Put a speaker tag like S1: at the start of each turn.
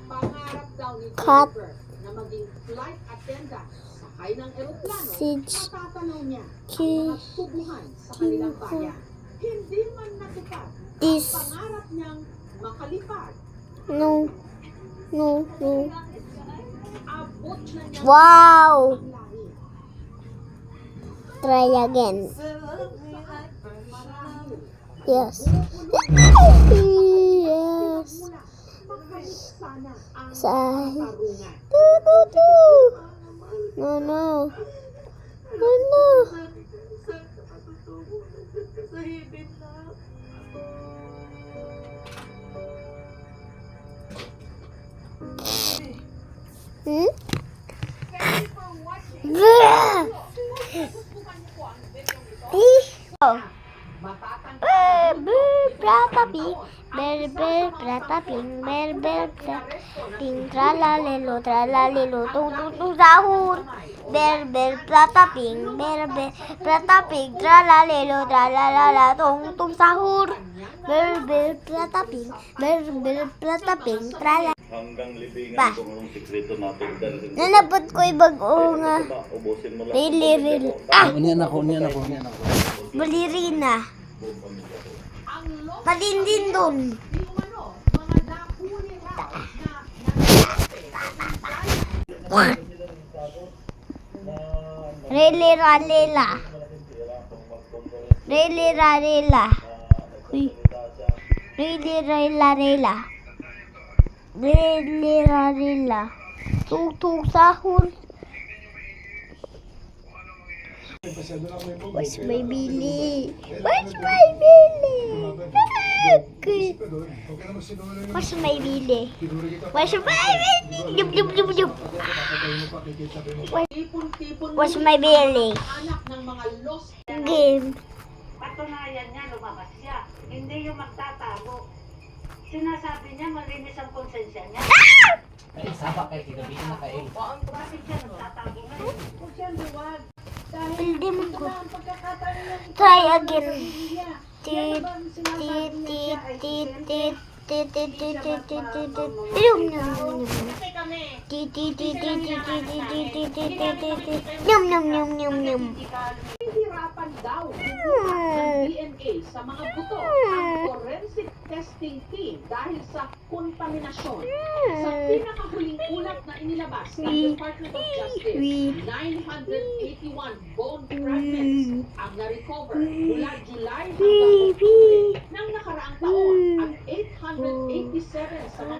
S1: Pangarap daw ni
S2: Cut.
S1: Jennifer na maging flight attendant sakay ng eroplano.
S2: Six.
S1: Matatanaw niya ang
S2: Ki.
S1: mga tubuhan sa kanilang bayan. Hindi man natupad ang
S2: This.
S1: pangarap niyang makalipad.
S2: No.
S1: Abot na niya
S2: Wow.
S1: ang langit.
S2: Try again.
S1: Marahil,
S2: Yes. Yes.
S1: makalik sana ang
S2: Say.
S1: tarungan.
S2: No. Hmm? Tralalelo, tralalelo, tung sahur. Bel, plata ping, plata ping, tralalelo, tralalala, tung sahur. Bel, plata ping, plata ping, tralala.
S3: Hanggang libingan
S2: Ba?
S3: kung anong sikreto natin dahil
S2: Nanapot ko ibago nga.
S3: ubusin mo lang.
S2: Rili. Ah!
S4: Unian ako.
S2: Balirina. Malindin dun.
S1: Di umano, mga dahuli raw na
S2: Rili ralela. Rili ralela. Uy. Rili rela. Rili ralela. Tung sahur. Where's my Billy? Where's my Billy? Where's my Billy? Where's my Billy? Yup.
S1: tipon-tipon
S2: Where's my Billy?
S1: anak ng mga lost
S2: Game.
S5: Patunayan niya, lumabas siya. Hindi yung magtatago. Sinasabi niya, malinis ang konsensya niya.
S4: Ay, sapa kayo, kinabihin na kayo.
S5: Bakit siya nagtatago ngayon?
S1: Huwag siyang luwag. Dahil
S2: Hindi mo ko.
S1: ang pagkakataon niya,
S2: Try again.
S1: niya.
S2: Tit,
S1: Bang sinasabi niya siya ay
S2: tit. Yum.
S1: hihirapan daw ng DNA sa mga buto ang forensic testing team dahil sa kontaminasyon. Sa pinakahuling ulat na inilabas ng Department of Justice, 981 bone fragments ang na-recover mula July hanggang October ng nakaraang taon at 887 sa mga